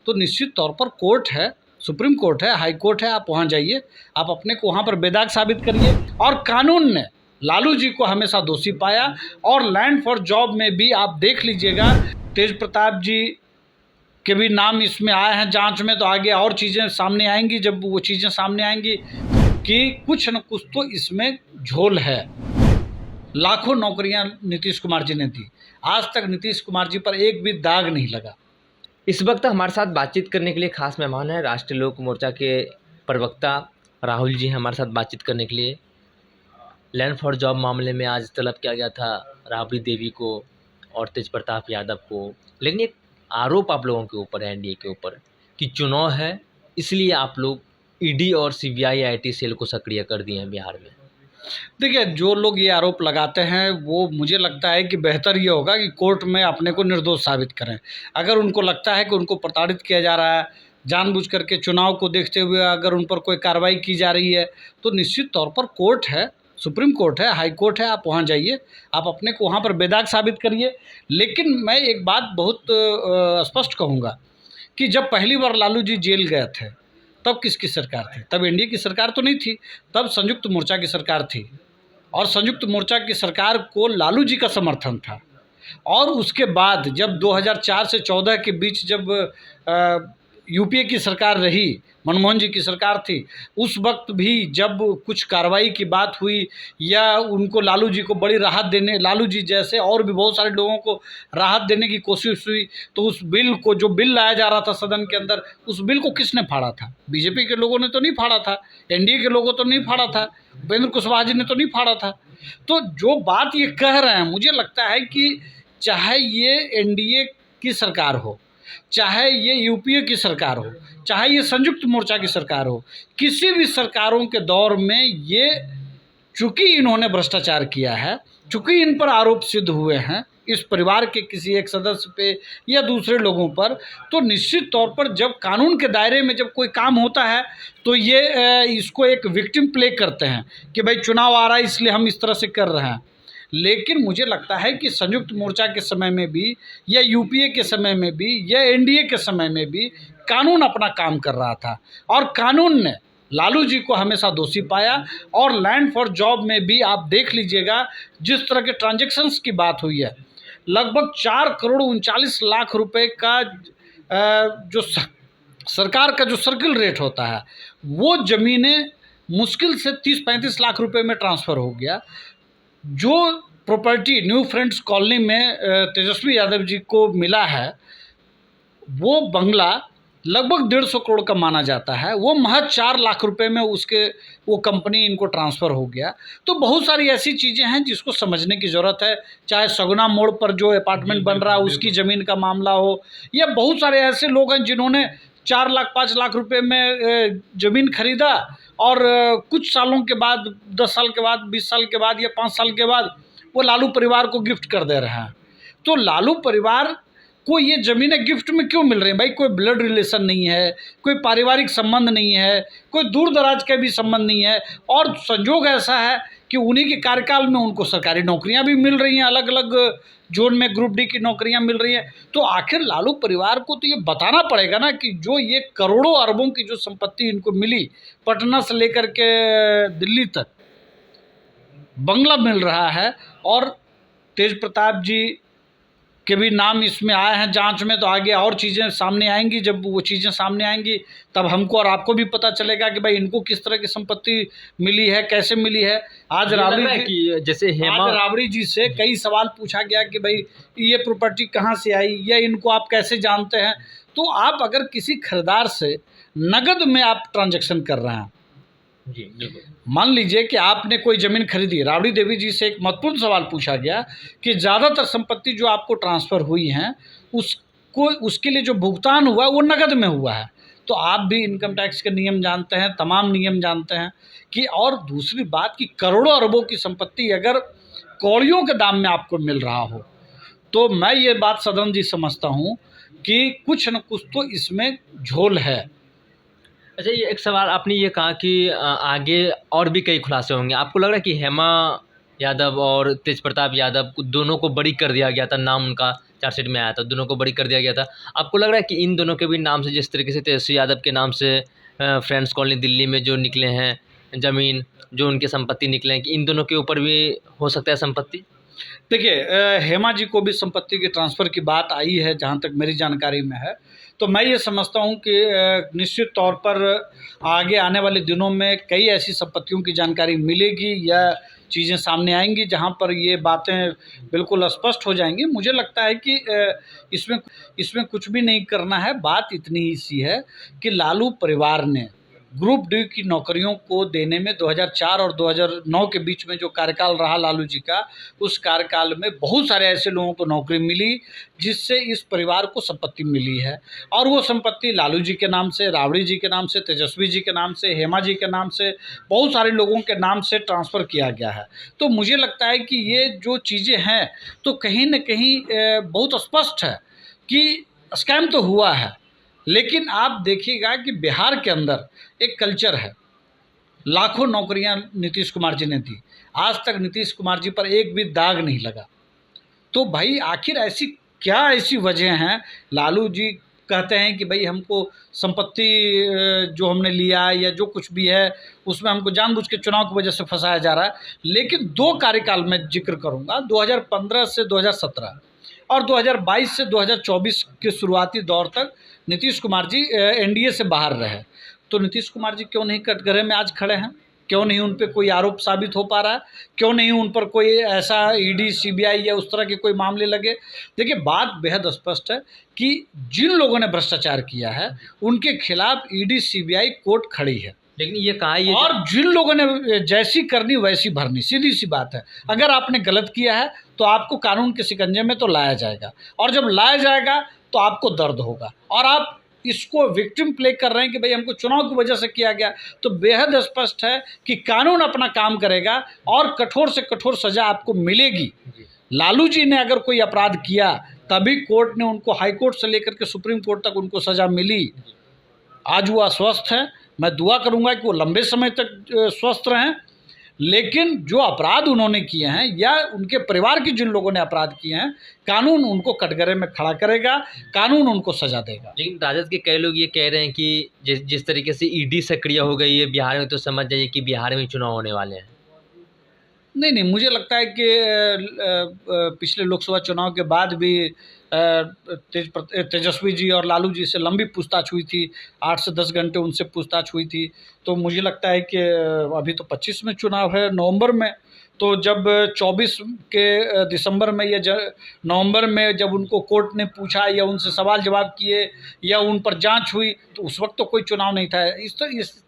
तो निश्चित तौर पर कोर्ट है, सुप्रीम कोर्ट है, हाई कोर्ट है, आप वहाँ जाइए, आप अपने को वहाँ पर बेदाग साबित करिए। और कानून ने लालू जी को हमेशा दोषी पाया। और लैंड फॉर जॉब में भी आप देख लीजिएगा, तेज प्रताप जी के भी नाम इसमें आए हैं जांच में, तो आगे और चीज़ें सामने आएंगी। जब वो चीज़ें सामने आएंगी कि कुछ न कुछ तो इसमें झोल है। लाखों नौकरियां नीतीश कुमार जी ने दी, आज तक नीतीश कुमार जी पर एक भी दाग नहीं लगा। इस वक्त हमारे साथ बातचीत करने के लिए खास मेहमान है राष्ट्रीय लोक मोर्चा के प्रवक्ता राहुल जी हैं हमारे साथ बातचीत करने के लिए। लैंड फॉर जॉब मामले में आज तलब किया गया था राबड़ी देवी को और तेज प्रताप यादव को, लेकिन एक आरोप आप लोगों के ऊपर है, एनडीए के ऊपर, कि चुनाव है इसलिए आप लोग ईडी और सीबीआई आईटी सेल को सक्रिय कर दिए हैं बिहार में। देखिए, जो लोग ये आरोप लगाते हैं वो, मुझे लगता है कि बेहतर ये होगा कि कोर्ट में अपने को निर्दोष साबित करें। अगर उनको लगता है कि उनको प्रताड़ित किया जा रहा है, जानबूझ करके चुनाव को देखते हुए अगर उन पर कोई कार्रवाई की जा रही है, तो निश्चित तौर पर कोर्ट है, सुप्रीम कोर्ट है, हाई कोर्ट है, आप वहाँ जाइए, आप अपने को वहाँ पर बेदाग साबित करिए। लेकिन मैं एक बात बहुत स्पष्ट कहूँगा कि जब पहली बार लालू जी जेल गए थे, तब किसकी सरकार थी? तब एनडीए की सरकार तो नहीं थी, तब संयुक्त मोर्चा की सरकार थी। और संयुक्त मोर्चा की सरकार को लालू जी का समर्थन था। और उसके बाद जब 2004 से 14 के बीच जब यूपीए की सरकार रही, मनमोहन जी की सरकार थी, उस वक्त भी जब कुछ कार्रवाई की बात हुई या उनको लालू जी को बड़ी राहत देने, लालू जी जैसे और भी बहुत सारे लोगों को राहत देने की कोशिश हुई, तो उस बिल को, जो बिल लाया जा रहा था सदन के अंदर, उस बिल को किसने फाड़ा था? बीजेपी के लोगों ने तो नहीं फाड़ा था, एनडीए के लोगों तो नहीं फाड़ा था, उपेंद्र कुशवाहा जी ने तो नहीं फाड़ा था। तो जो बात ये कह रहे हैं, मुझे लगता है कि चाहे ये एनडीए की सरकार हो, चाहे ये यूपीए की सरकार हो, चाहे ये संयुक्त मोर्चा की सरकार हो, किसी भी सरकारों के दौर में ये, चूंकि इन्होंने भ्रष्टाचार किया है, चूंकि इन पर आरोप सिद्ध हुए हैं इस परिवार के किसी एक सदस्य पे या दूसरे लोगों पर, तो निश्चित तौर पर जब कानून के दायरे में जब कोई काम होता है तो ये इसको एक विक्टिम प्ले करते हैं कि भाई चुनाव आ रहा है इसलिए हम इस तरह से कर रहे हैं। लेकिन मुझे लगता है कि संयुक्त मोर्चा के समय में भी या यूपीए के समय में भी या एनडीए के समय में भी कानून अपना काम कर रहा था। और कानून ने लालू जी को हमेशा दोषी पाया। और लैंड फॉर जॉब में भी आप देख लीजिएगा, जिस तरह के ट्रांजैक्शंस की बात हुई है, लगभग 4,39,00,000 रुपए का जो सरकार का जो सर्किल रेट होता है, वो ज़मीनें मुश्किल से 30-35 लाख रुपए में ट्रांसफ़र हो गया। जो प्रॉपर्टी न्यू फ्रेंड्स कॉलोनी में तेजस्वी यादव जी को मिला है, वो बंगला लगभग 150 करोड़ का माना जाता है, वो महज 4 लाख रुपए में उसके वो कंपनी इनको ट्रांसफ़र हो गया। तो बहुत सारी ऐसी चीज़ें हैं जिसको समझने की ज़रूरत है, चाहे सगुना मोड़ पर जो अपार्टमेंट बन रहा है उसकी ज़मीन का मामला हो, या बहुत सारे ऐसे लोग हैं जिन्होंने 4 लाख 5 लाख रुपए में ज़मीन खरीदा और कुछ सालों के बाद, 10 साल के बाद, 20 साल के बाद या 5 साल के बाद वो लालू परिवार को गिफ्ट कर दे रहे हैं। तो लालू परिवार को ये ज़मीनें गिफ्ट में क्यों मिल रही हैं भाई? कोई ब्लड रिलेशन नहीं है, कोई पारिवारिक संबंध नहीं है, कोई दूर दराज का भी संबंध नहीं है, और संजोग ऐसा है कि उन्हीं के कार्यकाल में उनको सरकारी नौकरियां भी मिल रही हैं, अलग अलग जोन में ग्रुप डी की नौकरियां मिल रही हैं। तो आखिर लालू परिवार को तो ये बताना पड़ेगा ना कि जो ये करोड़ों अरबों की जो संपत्ति इनको मिली, पटना से लेकर के दिल्ली तक बंगला मिल रहा है, और तेज प्रताप जी के भी नाम इसमें आए हैं जांच में, तो आगे और चीज़ें सामने आएंगी। जब वो चीज़ें सामने आएंगी तब हमको और आपको भी पता चलेगा कि भाई इनको किस तरह की संपत्ति मिली है, कैसे मिली है। आज राबड़ी जी से कई सवाल पूछा गया कि भाई ये प्रॉपर्टी कहाँ से आई या इनको आप कैसे जानते हैं। तो आप अगर किसी खरीदार से नगद में आप ट्रांजेक्शन कर रहे हैं, जी बिल्कुल, मान लीजिए कि आपने कोई ज़मीन खरीदी, राबड़ी देवी जी से एक महत्वपूर्ण सवाल पूछा गया कि ज़्यादातर संपत्ति जो आपको ट्रांसफ़र हुई हैं उसको, उसके लिए जो भुगतान हुआ वो नगद में हुआ है। तो आप भी इनकम टैक्स के नियम जानते हैं, तमाम नियम जानते हैं कि, और दूसरी बात कि करोड़ों अरबों की संपत्ति अगर कौड़ियों के दाम में आपको मिल रहा हो, तो मैं ये बात सदन जी समझता हूँ कि कुछ न कुछ तो इसमें झोल है। अच्छा, ये एक सवाल आपने ये कहा कि आगे और भी कई खुलासे होंगे। आपको लग रहा है कि हेमा यादव और तेज प्रताप यादव दोनों को बरी कर दिया गया था, नाम उनका चार्जशीट में आया था, दोनों को बरी कर दिया गया था। आपको लग रहा है कि इन दोनों के भी नाम से, जिस तरीके से तेजस्वी यादव के नाम से फ्रेंड्स कॉलोनी दिल्ली में जो निकले हैं ज़मीन, जो उनकी संपत्ति निकले हैं, कि इन दोनों के ऊपर भी हो सकता है संपत्ति? देखिए, हेमा जी को भी संपत्ति के ट्रांसफ़र की बात आई है, जहाँ तक मेरी जानकारी में है। तो मैं ये समझता हूँ कि निश्चित तौर पर आगे आने वाले दिनों में कई ऐसी संपत्तियों की जानकारी मिलेगी या चीज़ें सामने आएँगी, जहाँ पर ये बातें बिल्कुल स्पष्ट हो जाएँगी। मुझे लगता है कि इसमें इसमें कुछ भी नहीं करना है। बात इतनी ही सी है कि लालू परिवार ने ग्रुप डी की नौकरियों को देने में 2004 और 2009 के बीच में जो कार्यकाल रहा लालू जी का, उस कार्यकाल में बहुत सारे ऐसे लोगों को नौकरी मिली जिससे इस परिवार को संपत्ति मिली है। और वो संपत्ति लालू जी के नाम से, राबड़ी जी के नाम से, तेजस्वी जी के नाम से, हेमा जी के नाम से, बहुत सारे लोगों के नाम से ट्रांसफ़र किया गया है। तो मुझे लगता है कि ये जो चीज़ें हैं, तो कहीं न कहीं बहुत स्पष्ट है कि स्कैम तो हुआ है। लेकिन आप देखिएगा कि बिहार के अंदर एक कल्चर है, लाखों नौकरियां नीतीश कुमार जी ने दी, आज तक नीतीश कुमार जी पर एक भी दाग नहीं लगा। तो भाई आखिर ऐसी क्या ऐसी वजह हैं? लालू जी कहते हैं कि भाई हमको संपत्ति जो हमने लिया या जो कुछ भी है उसमें हमको जानबूझ के चुनाव की वजह से फंसाया जा रहा है। लेकिन दो कार्यकाल में जिक्र करूंगा, 2015 से 2017 और 2022 से 2024 के शुरुआती दौर तक नीतीश कुमार जी एनडीए से बाहर रहे। तो नीतीश कुमार जी क्यों नहीं कटघरे में आज खड़े हैं? क्यों नहीं उन पे कोई आरोप साबित हो पा रहा है? क्यों नहीं उन पर कोई ऐसा ईडी, सीबीआई या उस तरह के कोई मामले लगे? देखिए, बात बेहद स्पष्ट है कि जिन लोगों ने भ्रष्टाचार किया है उनके खिलाफ ईडी, सीबीआई, कोर्ट खड़ी है। लेकिन ये कहा, ये और जिन लोगों ने जैसी करनी वैसी भरनी, सीधी सी बात है। अगर आपने गलत किया है तो आपको कानून के शिकंजे में तो लाया जाएगा, और जब लाया जाएगा तो आपको दर्द होगा। और आप इसको विक्टिम प्ले कर रहे हैं कि भाई हमको चुनाव की वजह से किया गया। तो बेहद स्पष्ट है कि कानून अपना काम करेगा और कठोर से कठोर सज़ा आपको मिलेगी। लालू जी ने अगर कोई अपराध किया तभी कोर्ट ने उनको, हाई कोर्ट से लेकर के सुप्रीम कोर्ट तक उनको सज़ा मिली। आज वो अस्वस्थ हैं, मैं दुआ करूंगा कि वो लंबे समय तक स्वस्थ रहें। लेकिन जो अपराध उन्होंने किए हैं या उनके परिवार के जिन लोगों ने अपराध किए हैं, कानून उनको कटघरे में खड़ा करेगा, कानून उनको सजा देगा। लेकिन राजद के कई लोग ये कह रहे हैं कि जिस तरीके से ईडी सक्रिय हो गई है बिहार में, तो समझ जाइए कि बिहार में चुनाव होने वाले हैं। नहीं, मुझे लगता है कि पिछले लोकसभा चुनाव के बाद भी तेजस्वी जी और लालू जी से लंबी पूछताछ हुई थी, 8 से 10 घंटे उनसे पूछताछ हुई थी। तो मुझे लगता है कि अभी तो 25 में चुनाव है, नवंबर में। तो जब 24 के दिसंबर में या नवंबर में जब उनको कोर्ट ने पूछा या उनसे सवाल जवाब किए या उन पर जांच हुई, तो उस वक्त तो कोई चुनाव नहीं था। इस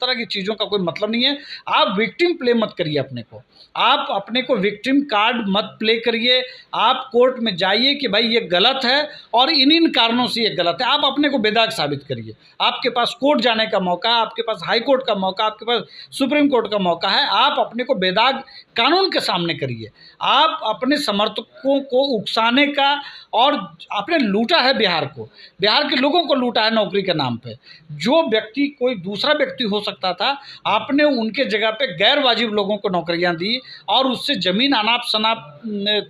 तरह की चीज़ों का कोई मतलब नहीं है। आप विक्टिम प्ले मत करिए अपने को, आप अपने को विक्टिम कार्ड मत प्ले करिए। आप कोर्ट में जाइए कि भाई ये गलत है और इन कारणों से ये गलत है। आप अपने को बेदाग साबित करिए। आपके पास कोर्ट जाने का मौका, आपके पास हाई कोर्ट का मौका, आपके पास सुप्रीम कोर्ट का मौका है। आप अपने को बेदाग कानून के सामने करिए। आप अपने समर्थकों को उकसाने का, और आपने लूटा है बिहार को, बिहार के लोगों को लूटा है नौकरी के नाम पे। जो व्यक्ति कोई दूसरा व्यक्ति हो सकता था, आपने उनके जगह पे गैर वाजिब लोगों को नौकरियां दी और उससे ज़मीन अनाप शनाप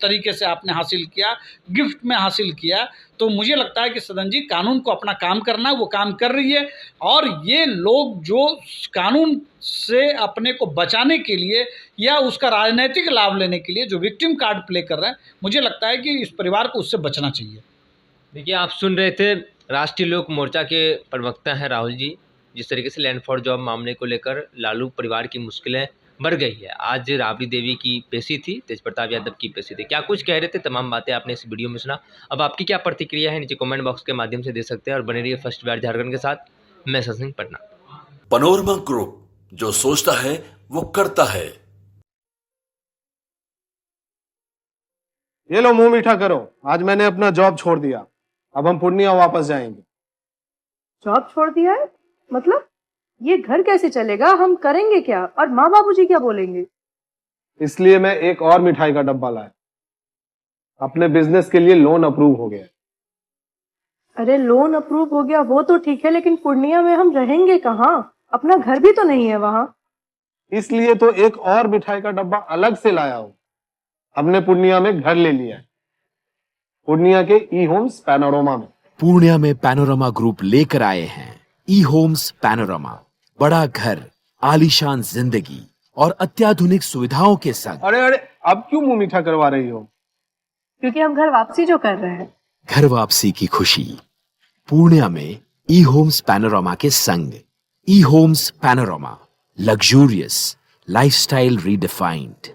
तरीके से आपने हासिल किया, गिफ्ट में हासिल किया। तो मुझे लगता है कि सदन जी, कानून को अपना काम करना है, वो काम कर रही है। और ये लोग जो कानून से अपने को बचाने के लिए या उसका राजनीतिक लाभ लेने के लिए जो विक्टिम कार्ड प्ले कर रहे हैं, मुझे लगता है कि इस परिवार को उससे बचना चाहिए। देखिए, आप सुन रहे थे राष्ट्रीय लोक मोर्चा के प्रवक्ता हैं राहुल जी, जिस तरीके से लैंड फॉर जॉब मामले को लेकर लालू परिवार की मुश्किलें बढ़ गई है। आज राबड़ी देवी की पेशी थी, तेज प्रताप यादव की पेशी थी। क्या कुछ कह रहे थे, तमाम बातें आपने इस वीडियो में सुना। अब आपकी क्या प्रतिक्रिया है, नीचे कमेंट बॉक्स के माध्यम से दे सकते हैं। और बने रहिए फर्स्ट बिहार झारखंड के साथ। मैं सचिन पटना। पनोरमा ग्रुप, जो सोचता है वो करता है। ये लो, मुंह मीठा करो। आज मैंने अपना जॉब छोड़ दिया, अब हम पूर्णिया वापस जाएंगे। जॉब छोड़ दिया है? मतलब ये घर कैसे चलेगा? हम करेंगे क्या? और माँ बाबूजी क्या बोलेंगे? इसलिए मैं एक और मिठाई का डब्बा लाया। अपने बिजनेस के लिए लोन अप्रूव हो गया। अरे लोन अप्रूव हो गया वो तो ठीक है, लेकिन पूर्णिया में हम रहेंगे कहाँ? अपना घर भी तो नहीं है वहाँ। इसलिए तो एक और मिठाई का डब्बा अलग से लाया हूँ। हमने पूर्णिया में घर ले लिया है। पूर्णिया के ई होम्स पैनोरमा में। पूर्णिया में पैनोरमा ग्रुप लेकर आए हैं ई होम्स पैनोरमा, बड़ा घर, आलीशान जिंदगी और अत्याधुनिक सुविधाओं के संग। अरे अरे, अब क्यों मुंह मीठा करवा रही हो? क्योंकि हम घर वापसी जो कर रहे हैं। घर वापसी की खुशी पूर्णिया में ई होम्स पैनोरमा के संग। E Homes Panorama, luxurious lifestyle redefined.